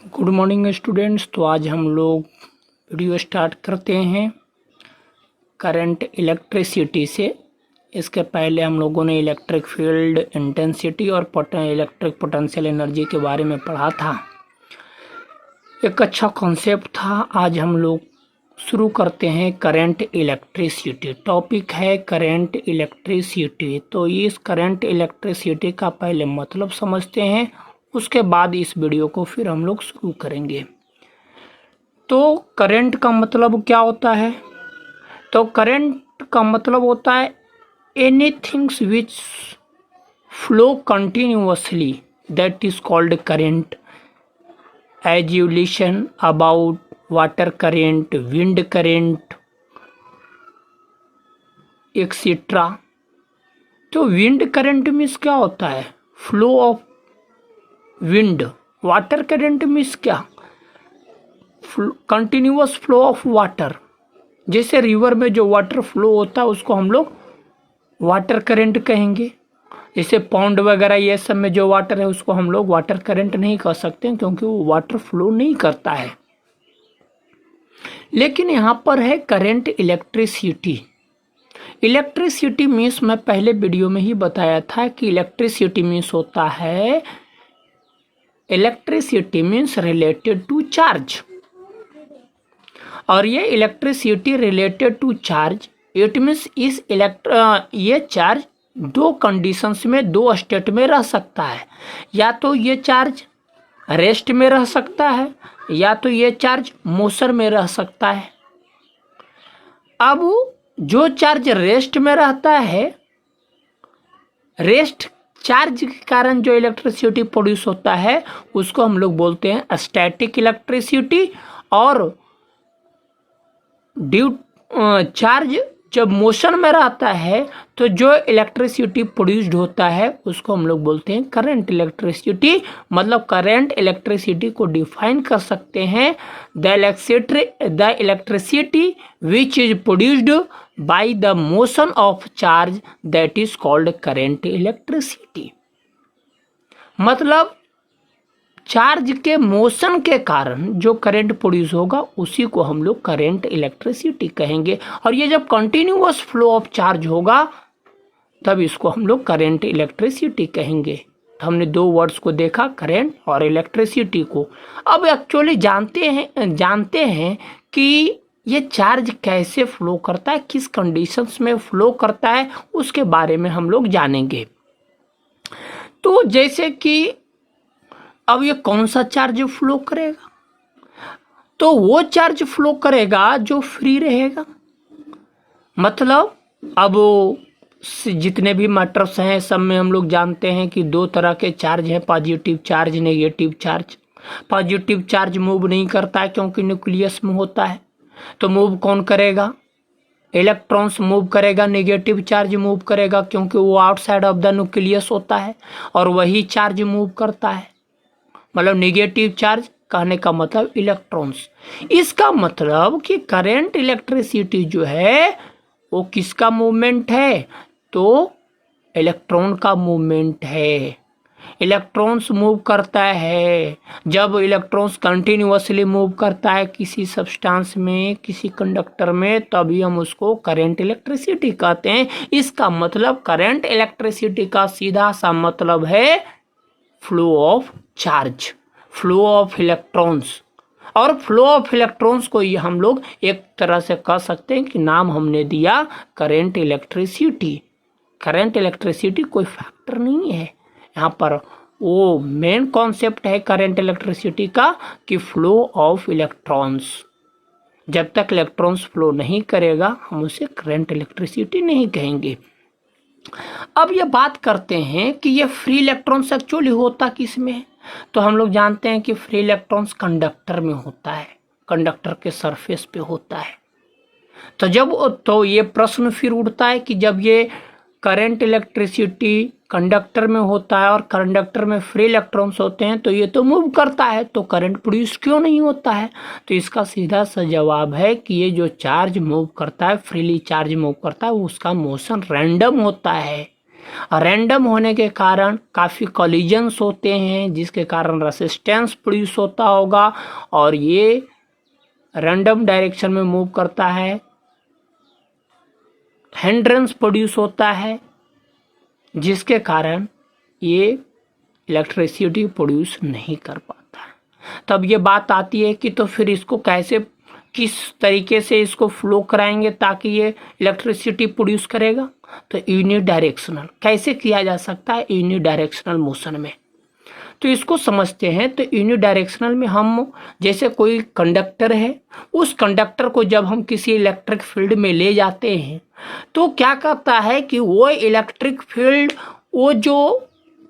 Good morning students. तो आज हम लोग वीडियो स्टार्ट करते हैं करंट इलेक्ट्रिसिटी से। इसके पहले हम लोगों ने इलेक्ट्रिक फील्ड इंटेंसिटी और इलेक्ट्रिक पोटेंशियल एनर्जी के बारे में पढ़ा था। एक अच्छा कॉन्सेप्ट था। आज हम लोग शुरू करते हैं करंट इलेक्ट्रिसिटी। टॉपिक है करंट इलेक्ट्रिसिटी। तो इस करंट इलेक्ट्रिसिटी का पहले मतलब समझते हैं, उसके बाद इस वीडियो को फिर हम लोग शुरू करेंगे। तो करंट का मतलब क्या होता है? तो करंट का मतलब होता है anythings which flow continuously, that is called current. As you listen about water current, wind current etcetera. तो विंड करंट मीन्स क्या होता है? Flow of wind. Water current means क्या? Continuous flow of water. जैसे रिवर में जो water flow होता है उसको हम लोग वाटर करंट कहेंगे। जैसे पॉन्ड वगैरह ये सब में जो वाटर है उसको हम लोग वाटर करंट नहीं कह सकते, क्योंकि वो वाटर फ्लो नहीं करता है। लेकिन यहाँ पर है करंट इलेक्ट्रिसिटी। इलेक्ट्रिसिटी मीन्स मैं पहले वीडियो में ही बताया था कि इलेक्ट्रिसिटी मीन्स होता है, electricity means related to charge. और ये electricity related to charge, it means ये चार्ज दो कंडीशंस में, दो स्टेट में रह सकता है। या तो ये चार्ज रेस्ट में रह सकता है, या तो ये चार्ज मोशन में रह सकता है। अब जो चार्ज रेस्ट में रहता है, रेस्ट चार्ज के कारण जो इलेक्ट्रिसिटी प्रोड्यूस होता है उसको हम लोग बोलते हैं स्टैटिक इलेक्ट्रिसिटी। और ड्यू चार्ज जब मोशन में रहता है तो जो इलेक्ट्रिसिटी प्रोड्यूस्ड होता है उसको हम लोग बोलते हैं करंट इलेक्ट्रिसिटी। मतलब करंट इलेक्ट्रिसिटी को डिफाइन कर सकते हैं, the electricity which is produced by the motion of charge, that is called current electricity. मतलब चार्ज के मोशन के कारण जो करंट प्रोड्यूस होगा उसी को हम लोग करंट इलेक्ट्रिसिटी कहेंगे। और ये जब कंटिन्यूअस फ्लो ऑफ चार्ज होगा तब इसको हम लोग करंट इलेक्ट्रिसिटी कहेंगे। हमने दो वर्ड्स को देखा, करंट और इलेक्ट्रिसिटी को। अब एक्चुअली जानते हैं कि ये चार्ज कैसे फ्लो करता है, किस कंडीशंस में फ्लो करता है, उसके बारे में हम लोग जानेंगे। तो जैसे कि अब ये कौन सा चार्ज फ्लो करेगा? तो वो चार्ज फ्लो करेगा जो फ्री रहेगा। मतलब अब जितने भी मैटर्स हैं सब में हम लोग जानते हैं कि दो तरह के चार्ज हैं, positive charge, negative charge. Positive charge move नहीं करता है क्योंकि न्यूक्लियस में होता है। तो मूव कौन करेगा? इलेक्ट्रॉन्स मूव करेगा। नेगेटिव चार्ज मूव करेगा क्योंकि वो आउटसाइड ऑफ द न्यूक्लियस होता है, और वही चार्ज मूव करता है। मतलब नेगेटिव चार्ज कहने का मतलब इलेक्ट्रॉन्स। इसका मतलब कि करंट इलेक्ट्रिसिटी जो है वो किसका मूवमेंट है? तो इलेक्ट्रॉन का मूवमेंट है। इलेक्ट्रॉन्स मूव करता है। जब इलेक्ट्रॉन्स कंटिन्यूअसली मूव करता है किसी सब्सटेंस में, किसी कंडक्टर में, तभी हम उसको करंट इलेक्ट्रिसिटी कहते हैं। इसका मतलब करंट इलेक्ट्रिसिटी का सीधा सा मतलब है flow of charge, flow of electrons. और फ्लो ऑफ इलेक्ट्रॉन्स को ये हम लोग एक तरह से कह सकते हैं कि नाम हमने दिया करंट इलेक्ट्रिसिटी। करंट इलेक्ट्रिसिटी कोई फैक्टर नहीं है यहाँ पर। वो मेन कॉन्सेप्ट है करंट इलेक्ट्रिसिटी का कि फ्लो ऑफ इलेक्ट्रॉन्स। जब तक इलेक्ट्रॉन्स फ्लो नहीं करेगा हम उसे करंट इलेक्ट्रिसिटी नहीं कहेंगे। अब ये बात करते हैं कि ये फ्री इलेक्ट्रॉन्स एक्चुअली होता किस में है? तो हम लोग जानते हैं कि फ्री इलेक्ट्रॉन्स कंडक्टर में होता है, कंडक्टर के सरफेस पे होता है। तो ये प्रश्न फिर उठता है कि जब ये करंट इलेक्ट्रिसिटी कंडक्टर में होता है और कंडक्टर में फ्री इलेक्ट्रॉन्स होते हैं तो ये तो मूव करता है, तो करंट प्रोड्यूस क्यों नहीं होता है? तो इसका सीधा सा जवाब है कि ये जो चार्ज मूव करता है, फ्रीली चार्ज मूव करता है, उसका मोशन रैंडम होता है। रैंडम होने के कारण काफ़ी कॉलिजन्स होते हैं, जिसके कारण रेसिस्टेंस प्रोड्यूस होता होगा और ये रैंडम डायरेक्शन में मूव करता है, हिंड्रेंस प्रोड्यूस होता है, जिसके कारण ये इलेक्ट्रिसिटी प्रोड्यूस नहीं कर पाता है। तब ये बात आती है कि तो फिर इसको कैसे, किस तरीके से इसको फ्लो कराएंगे ताकि ये इलेक्ट्रिसिटी प्रोड्यूस करेगा। तो यूनिडायरेक्शनल कैसे किया जा सकता है, यूनिडायरेक्शनल मोशन में। तो इसको समझते हैं। तो यूनिडायरेक्शनल में हम जैसे कोई कंडक्टर है, उस कंडक्टर को जब हम किसी इलेक्ट्रिक फील्ड में ले जाते हैं तो क्या करता है कि वो इलेक्ट्रिक फील्ड, वो जो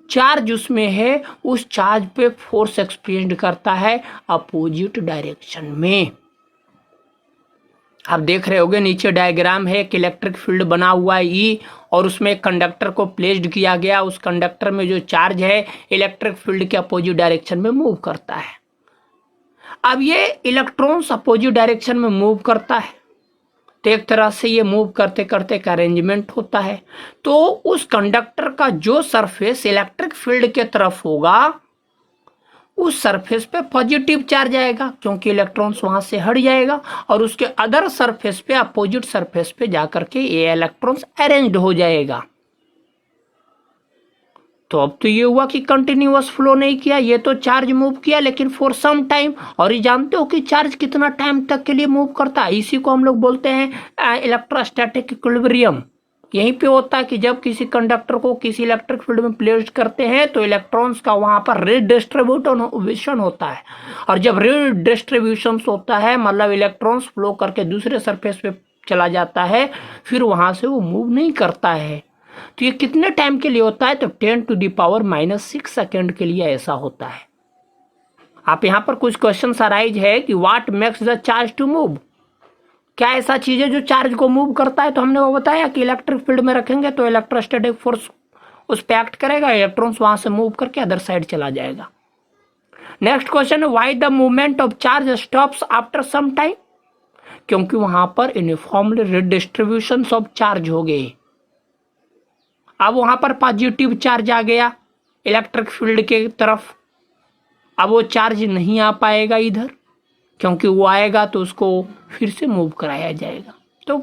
चार्ज उसमें है, उस चार्ज पे फोर्स एक्सपीरियंस करता है अपोजिट डायरेक्शन में। आप देख रहे होगे नीचे डायग्राम है कि इलेक्ट्रिक फील्ड बना हुआ है ई, और उसमें एक कंडक्टर को प्लेस्ड किया गया। उस कंडक्टर में जो चार्ज है इलेक्ट्रिक फील्ड के अपोजिट डायरेक्शन में मूव करता है। अब ये इलेक्ट्रॉन्स अपोजिट डायरेक्शन में मूव करता है, तो एक तरह से ये मूव करते करते एक अरेंजमेंट होता है। तो उस कंडक्टर का जो सरफेस इलेक्ट्रिक फील्ड के तरफ होगा, उस सरफेस पे पॉजिटिव चार्ज आएगा क्योंकि इलेक्ट्रॉन्स वहां से हट जाएगा, और उसके अदर सरफेस पे, अपोजिट सरफेस पे जाकर के ये इलेक्ट्रॉन्स अरेंज्ड हो जाएगा। तो अब तो ये हुआ कि कंटिन्यूअस फ्लो नहीं किया, ये तो चार्ज मूव किया लेकिन फॉर सम टाइम। और ये जानते हो कि चार्ज कितना टाइम तक के लिए मूव करता है, इसी को हम लोग बोलते हैं इलेक्ट्रोस्टैटिक इक्विलिब्रियम। यहीं पे होता है कि जब किसी कंडक्टर को किसी इलेक्ट्रिक फील्ड में प्लेस करते हैं तो इलेक्ट्रॉन्स का वहां पर रीडिस्ट्रीब्यूशन होता है, और जब रीडिस्ट्रीब्यूशन होता है मतलब इलेक्ट्रॉन्स फ्लो करके दूसरे सरफेस पे चला जाता है, फिर वहां से वो मूव नहीं करता है। तो ये कितने टाइम के लिए होता है, तो 10⁻⁻⁶ सेकेंड के लिए ऐसा होता है। आप यहाँ पर कुछ क्वेश्चन अराइज है कि what makes the charge to move, क्या ऐसा चीज है जो चार्ज को मूव करता है। तो हमने वो बताया कि इलेक्ट्रिक फील्ड में रखेंगे तो इलेक्ट्रोस्टैटिक फोर्स उस पे एक्ट करेगा, इलेक्ट्रॉन्स वहां से मूव करके अदर साइड चला जाएगा। नेक्स्ट क्वेश्चन है why the movement of charge stops after some time, क्योंकि वहां पर यूनिफॉर्मली रिडिस्ट्रीब्यूशन ऑफ चार्ज हो गए। अब वहां पर पॉजिटिव चार्ज आ गया इलेक्ट्रिक फील्ड के तरफ, अब वो चार्ज नहीं आ पाएगा इधर, क्योंकि वो आएगा तो उसको फिर से मूव कराया जाएगा। तो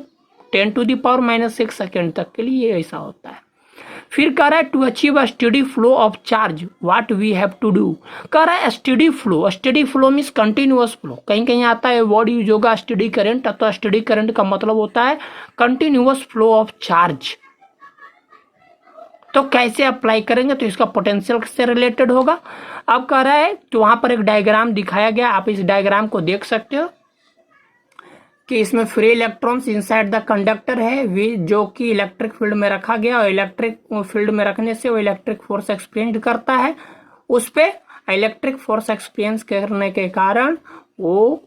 10⁻⁻⁶ सेकेंड तक के लिए ऐसा होता है। फिर कह रहा है to achieve a steady flow of charge what we have to do. कह रहा है steady flow, steady flow means continuous flow. कहीं कहीं आता है वर्ड यूज होगा स्टेडी करंट, तो स्टेडी करंट का मतलब होता है कंटिन्यूअस फ्लो ऑफ चार्ज। तो कैसे अप्लाई करेंगे, तो इसका पोटेंशियल से रिलेटेड होगा। अब कह रहा है तो वहां पर एक डायग्राम दिखाया गया, आप इस डायग्राम को देख सकते हो कि इसमें free electrons inside the conductor है जो कि इलेक्ट्रिक फील्ड में रखा गया, और इलेक्ट्रिक फील्ड में रखने से वो इलेक्ट्रिक फोर्स एक्सपीरियंस करता है। उस पे इलेक्ट्रिक फोर्स एक्सपीरियंस करने के कारण वो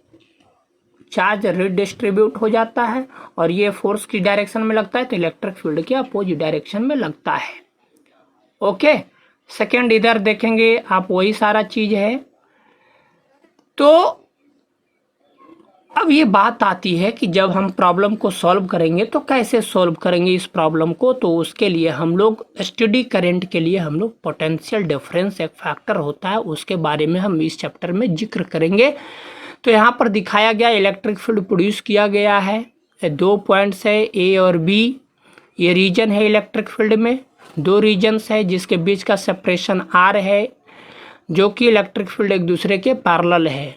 चार्ज रिडिस्ट्रीब्यूट हो जाता है, और ये फोर्स की डायरेक्शन में लगता है तो इलेक्ट्रिक फील्ड के अपोजिट डायरेक्शन में लगता है। ओके, सेकेंड इधर देखेंगे आप, वही सारा चीज है। तो अब ये बात आती है कि जब हम प्रॉब्लम को सॉल्व करेंगे तो कैसे सॉल्व करेंगे इस प्रॉब्लम को। तो उसके लिए हम लोग स्टेडी करंट के लिए हम लोग पोटेंशियल डिफरेंस एक फैक्टर होता है, उसके बारे में हम इस चैप्टर में जिक्र करेंगे। तो यहाँ पर दिखाया गया इलेक्ट्रिक फील्ड प्रोड्यूस किया गया है, 2 पॉइंट्स है ए और बी, ये रीजन है इलेक्ट्रिक फील्ड में। 2 रीजन्स है जिसके बीच का सेपरेशन आर है, जो कि इलेक्ट्रिक फील्ड एक दूसरे के पैरेलल है,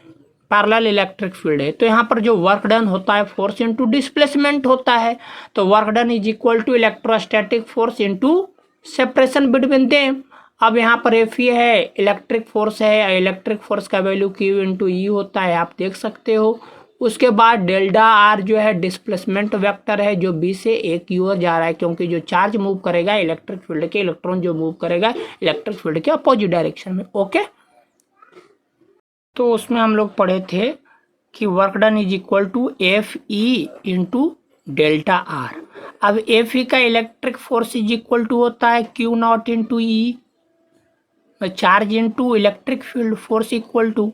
पैरेलल इलेक्ट्रिक फील्ड है। तो यहाँ पर जो वर्क डन होता है फोर्स इनटू डिस्प्लेसमेंट होता है, तो work done is equal to electrostatic force into separation between them. अब यहाँ पर एफ ये है इलेक्ट्रिक फोर्स है, इलेक्ट्रिक फोर्स का वैल्यू क्यू इनटू ई होता है, आप देख सकते हो। उसके बाद डेल्टा आर जो है डिस्प्लेसमेंट वेक्टर है, जो बी से ए की ओर जा रहा है, क्योंकि जो चार्ज मूव करेगा इलेक्ट्रिक फील्ड के, इलेक्ट्रॉन जो मूव करेगा इलेक्ट्रिक फील्ड के अपोजिट डायरेक्शन में। ओके, तो उसमें हम लोग पढ़े थे कि work done is equal to F E into delta R. अब एफ ई का electric force is equal to होता है Q naught into E, charge into electric field force equal to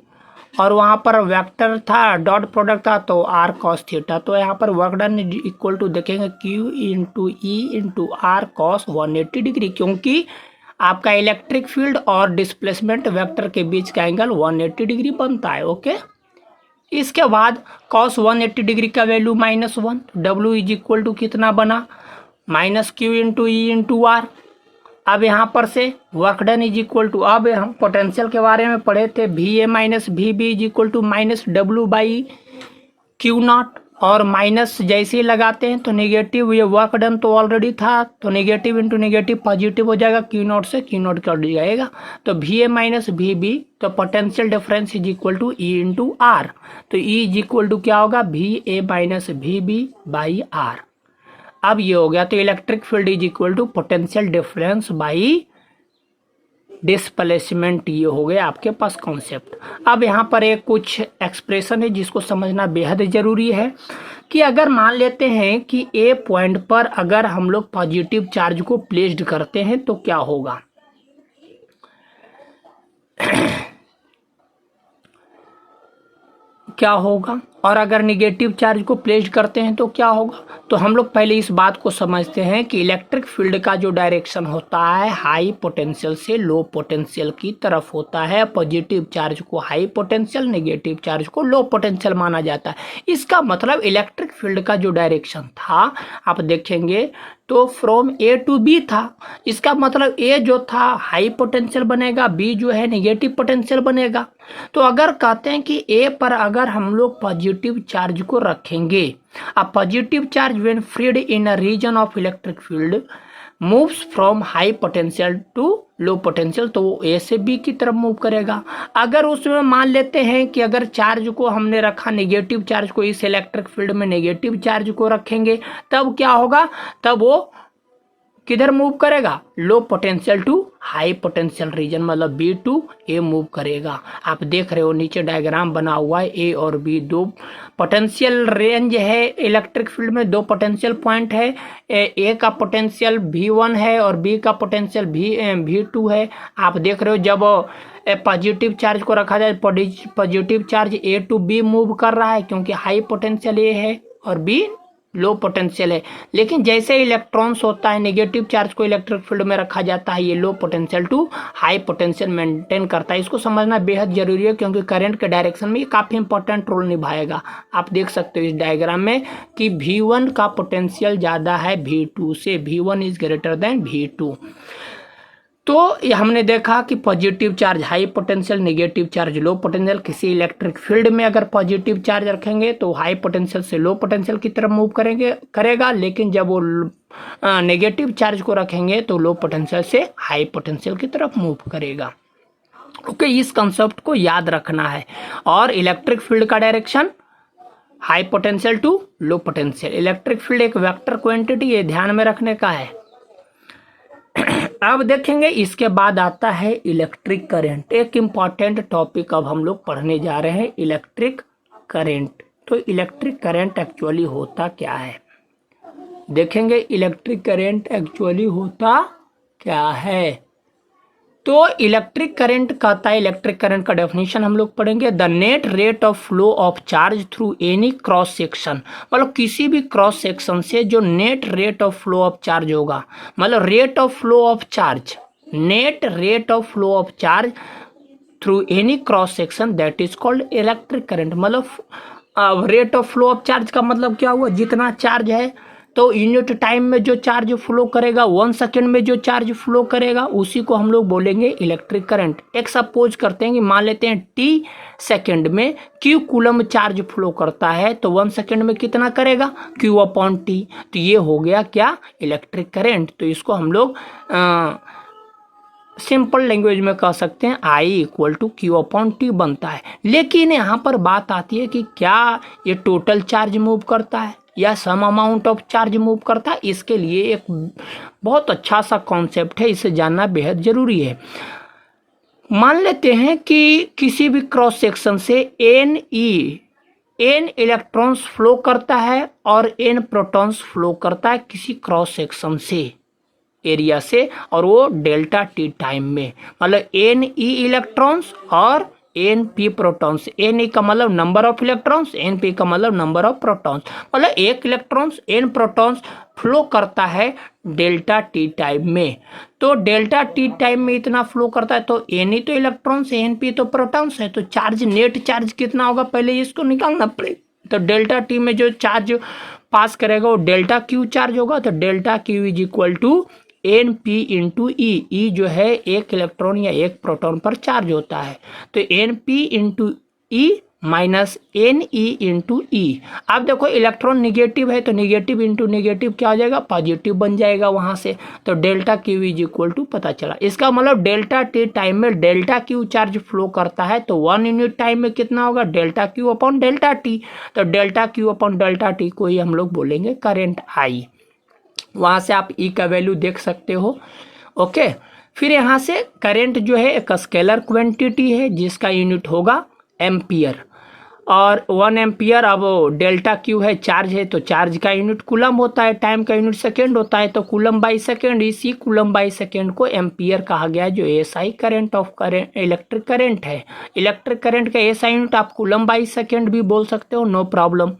और वहाँ पर वेक्टर था, डॉट प्रोडक्ट था, तो आर कॉस थीटा। तो यहाँ पर वर्क डन इक्वल टू देखेंगे Q into E into R cos 180 degree, क्योंकि आपका इलेक्ट्रिक फील्ड और डिस्प्लेसमेंट वेक्टर के बीच का एंगल 180 डिग्री बनता है। ओके, इसके बाद कॉस 180 डिग्री का value -1, W is equal to कितना बना, minus Q into E into R. अब यहाँ पर से work done is equal to, अब हम पोटेंशियल के बारे में पढ़े थे, V A minus V B is equal to minus W by Q naught, और माइनस जैसे ही लगाते हैं तो नेगेटिव, ये वर्क डन तो ऑलरेडी था, तो नेगेटिव इंटू नेगेटिव पॉजिटिव हो जाएगा, क्यू नॉट से क्यू नॉट कट जाएगा, तो V A minus V B, तो potential difference is equal to E into R. तो ई इज इक्वल टू क्या होगा, V A minus V B by R. अब ये हो गया, तो electric field is equal to potential difference by displacement, ये हो गया आपके पास कॉन्सेप्ट। अब यहाँ पर एक कुछ एक्सप्रेशन है जिसको समझना बेहद ज़रूरी है, कि अगर मान लेते हैं कि ए पॉइंट पर अगर हम लोग पॉजिटिव चार्ज को प्लेस्ड करते हैं तो क्या होगा। क्या होगा, और अगर निगेटिव चार्ज को प्लेस्ड करते हैं तो क्या होगा। तो हम लोग पहले इस बात को समझते हैं कि इलेक्ट्रिक फील्ड का जो डायरेक्शन होता है हाई पोटेंशियल से लो पोटेंशियल की तरफ होता है। पॉजिटिव चार्ज को हाई पोटेंशियल, नेगेटिव चार्ज को लो पोटेंशियल माना जाता है। इसका मतलब इलेक्ट्रिक फील्ड का जो डायरेक्शन था, आप देखेंगे तो फ्रॉम ए टू बी था। इसका मतलब ए जो था हाई पोटेंशियल बनेगा, बी जो है नेगेटिव पोटेंशियल बनेगा। तो अगर कहते हैं कि ए पर अगर हम लोग पॉजिटिव चार्ज को रखेंगे, अब positive charge when freed in a region of electric field moves from high potential to low potential, तो वो ए से बी की तरफ मूव करेगा। अगर उसमें मान लेते हैं कि अगर चार्ज को हमने रखा, नेगेटिव चार्ज को इस इलेक्ट्रिक फील्ड में नेगेटिव चार्ज को रखेंगे, तब क्या होगा, तब वो किधर मूव करेगा, low potential to high potential region, मतलब बी टू ए मूव करेगा। आप देख रहे हो नीचे डायग्राम बना हुआ है, ए और बी दो पोटेंशियल रेंज है इलेक्ट्रिक फील्ड में, दो पोटेंशियल पॉइंट है, ए का पोटेंशियल V1 है और बी का पोटेंशियल V2 है। आप देख रहे हो जब पॉजिटिव चार्ज को रखा जाए, positive charge A to B move कर रहा है, क्योंकि हाई पोटेंशियल ए है और बी लो पोटेंशियल है। लेकिन जैसे इलेक्ट्रॉन्स होता है, नेगेटिव चार्ज को इलेक्ट्रिक फील्ड में रखा जाता है, ये low potential to high potential maintain करता है। इसको समझना बेहद जरूरी है, क्योंकि करंट के डायरेक्शन में ये काफ़ी इंपॉर्टेंट रोल निभाएगा। आप देख सकते हो इस डायग्राम में कि V1 का पोटेंशियल ज़्यादा है V2 से, V1 is greater than V2। तो ये हमने देखा कि positive charge high potential, negative charge low potential. किसी इलेक्ट्रिक फील्ड में अगर पॉजिटिव चार्ज रखेंगे तो हाई पोटेंशियल से लो पोटेंशियल की तरफ मूव करेगा, लेकिन जब वो नेगेटिव चार्ज को रखेंगे तो लो पोटेंशियल से हाई पोटेंशियल की तरफ मूव करेगा। ओके, इस कंसेप्ट को याद रखना है। और इलेक्ट्रिक फील्ड का direction high potential to low potential. Electric field एक वेक्टर क्वांटिटी, ये ध्यान में रखने का है। अब देखेंगे इसके बाद आता है इलेक्ट्रिक करंट, एक इम्पॉर्टेंट टॉपिक अब हम लोग पढ़ने जा रहे हैं, इलेक्ट्रिक करंट। तो इलेक्ट्रिक करंट एक्चुअली होता क्या है, देखेंगे इलेक्ट्रिक करंट एक्चुअली होता क्या है। तो इलेक्ट्रिक करंट कहता है, इलेक्ट्रिक करंट का डेफिनेशन हम लोग पढ़ेंगे, the net rate of flow of charge through any cross section, मतलब किसी भी क्रॉस सेक्शन से जो net rate of flow of charge होगा, मतलब rate of flow of charge, net rate of flow of charge through any cross section, that is called electric current. मतलब rate of flow of charge का मतलब क्या हुआ, जितना charge है तो यूनिट टाइम में जो चार्ज फ्लो करेगा, 1 सेकेंड में जो चार्ज फ्लो करेगा, उसी को हम लोग बोलेंगे इलेक्ट्रिक करंट। एक सपोज करते हैं कि मान लेते हैं t सेकेंड में q कूलम चार्ज फ्लो करता है, तो 1 सेकेंड में कितना करेगा, q/t। तो ये हो गया क्या, इलेक्ट्रिक करंट। तो इसको हम लोग सिंपल लैंग्वेज में कह सकते हैं I = Q/t बनता है। लेकिन यहाँ पर बात आती है कि क्या ये टोटल चार्ज मूव करता है या some amount of charge move करता है। इसके लिए एक बहुत अच्छा सा कॉन्सेप्ट है, इसे जानना बेहद जरूरी है। मान लेते हैं कि किसी भी क्रॉस सेक्शन से n इलेक्ट्रॉन्स फ्लो करता है और n प्रोटॉन्स फ्लो करता है किसी क्रॉस सेक्शन से, एरिया से, और वो डेल्टा t टाइम में, मतलब n e इलेक्ट्रॉन्स और Np प्रोटॉन्स, N का मतलब नंबर ऑफ इलेक्ट्रॉन्स, Np का मतलब नंबर ऑफ प्रोटॉन्स, मतलब एक इलेक्ट्रॉन्स N प्रोटॉन्स फ्लो करता है डेल्टा टी टाइम में। तो डेल्टा टी टाइम में इतना फ्लो करता है, तो N ही तो इलेक्ट्रॉन्स है, Np तो प्रोटॉन्स है, तो चार्ज, नेट चार्ज कितना होगा पहले इसको निकालना पड़ेगा। तो डेल्टा टी में जो चार्ज पास करेगा वो डेल्टा क्यू चार्ज होगा। तो delta Q is equal to Np into E जो है एक इलेक्ट्रॉन या एक प्रोटॉन पर चार्ज होता है, तो Np into E minus Ne into ई। अब देखो इलेक्ट्रॉन निगेटिव है, तो निगेटिव इंटू निगेटिव क्या हो जाएगा, पॉजिटिव बन जाएगा वहां से। तो delta Q is equal to पता चला। इसका मतलब डेल्टा टी टाइम में डेल्टा क्यू चार्ज फ्लो करता है, तो 1 यूनिट टाइम में कितना होगा, delta Q upon delta T. तो delta Q upon delta T को ही हम लोग बोलेंगे करेंट आई। वहां से आप ई का वैल्यू देख सकते हो। ओके, फिर यहाँ से करंट जो है एक स्केलर क्वांटिटी है जिसका यूनिट होगा एम्पियर, और 1 एम्पियर, अब डेल्टा क्यू है चार्ज है, तो चार्ज का यूनिट कूलम होता है, टाइम का यूनिट सेकेंड होता है, तो कूलम बाई सेकेंड, इसी कूलम बाई सेकेंड को एम्पियर कहा गया, जो SI current of current electric current है। इलेक्ट्रिक करंट का एसआई यूनिट आप कूलम बाई सेकेंड भी बोल सकते हो, नो प्रॉब्लम।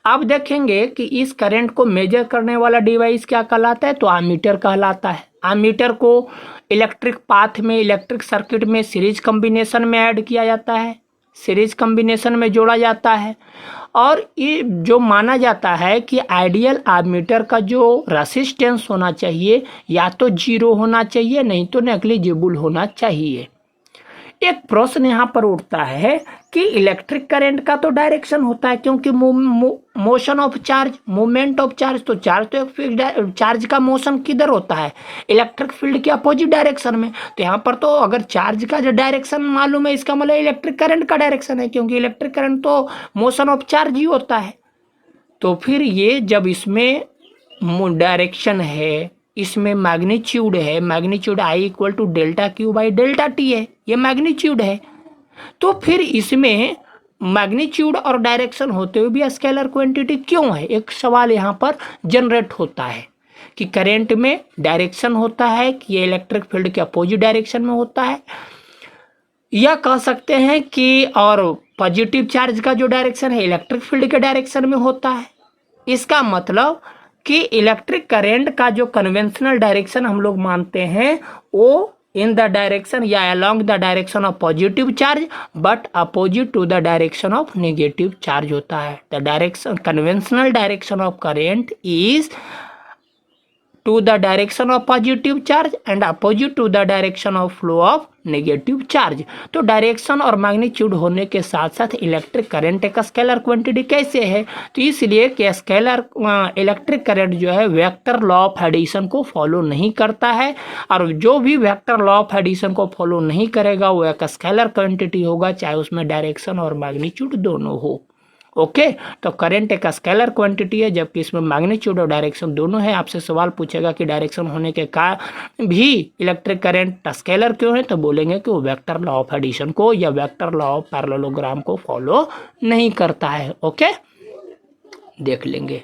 अब देखेंगे कि इस करंट को मेजर करने वाला डिवाइस क्या कहलाता है, तो एमीटर कहलाता है। एमीटर को इलेक्ट्रिक पाथ में, इलेक्ट्रिक सर्किट में सीरीज कॉम्बिनेशन में ऐड किया जाता है, सीरीज कॉम्बिनेशन में जोड़ा जाता है। और ये जो माना जाता है कि आइडियल एमीटर का जो रेसिस्टेंस होना चाहिए या तो 0 होना चाहिए, नहीं तो नेग्लिजिबल होना चाहिए। एक प्रश्न यहाँ पर उठता है कि इलेक्ट्रिक करंट का तो डायरेक्शन होता है, क्योंकि motion of charge, movement of charge, तो चार्ज तो एक फिक्स, चार्ज का मोशन किधर होता है, इलेक्ट्रिक फील्ड के अपोजिट डायरेक्शन में। तो यहाँ पर तो अगर चार्ज का जो डायरेक्शन मालूम है, इसका मतलब इलेक्ट्रिक करंट का डायरेक्शन है, क्योंकि इलेक्ट्रिक करंट तो मोशन ऑफ चार्ज ही होता है। तो फिर ये जब इसमें डायरेक्शन है, इसमें मैग्नीट्यूड है, magnitude I equal to delta Q by delta T है, ये मैग्नीट्यूड है। तो फिर इसमें मैग्नीट्यूड और डायरेक्शन होते हुए भी स्केलर क्वांटिटी क्यों है, एक सवाल यहाँ पर जनरेट होता है कि करंट में डायरेक्शन होता है कि ये इलेक्ट्रिक फील्ड के अपोजिट डायरेक्शन में होता है, या कह सकते हैं कि और पॉजिटिव चार्ज का जो डायरेक्शन है इलेक्ट्रिक फील्ड के डायरेक्शन में होता है। इसका मतलब कि इलेक्ट्रिक करंट का जो कन्वेंशनल डायरेक्शन हम लोग मानते हैं वो इन द डायरेक्शन या along the direction of positive charge, but opposite to the direction of negative charge होता है। The direction, conventional direction of current is to the direction of positive charge and opposite to the direction of flow of negative charge. तो direction और magnitude होने के साथ साथ electric current एक scalar quantity कैसे है, तो इसलिए कि स्केलर इलेक्ट्रिक करंट जो है वेक्टर लॉ ऑफ एडिशन को फॉलो नहीं करता है, और जो भी वेक्टर लॉ ऑफ एडिशन को फॉलो नहीं करेगा वो एक स्केलर क्वांटिटी होगा, चाहे उसमें डायरेक्शन और मैग्नीट्यूड दोनों हो। ओके, तो करंट एक स्केलर क्वांटिटी है, जबकि इसमें मैग्नीट्यूड और डायरेक्शन दोनों है। आपसे सवाल पूछेगा कि डायरेक्शन होने के कारण भी इलेक्ट्रिक करंट स्केलर क्यों है, तो बोलेंगे कि वो वेक्टर लॉ ऑफ एडिशन को या वेक्टर लॉ ऑफ पैरेललोग्राम को फॉलो नहीं करता है। ओके, देख लेंगे।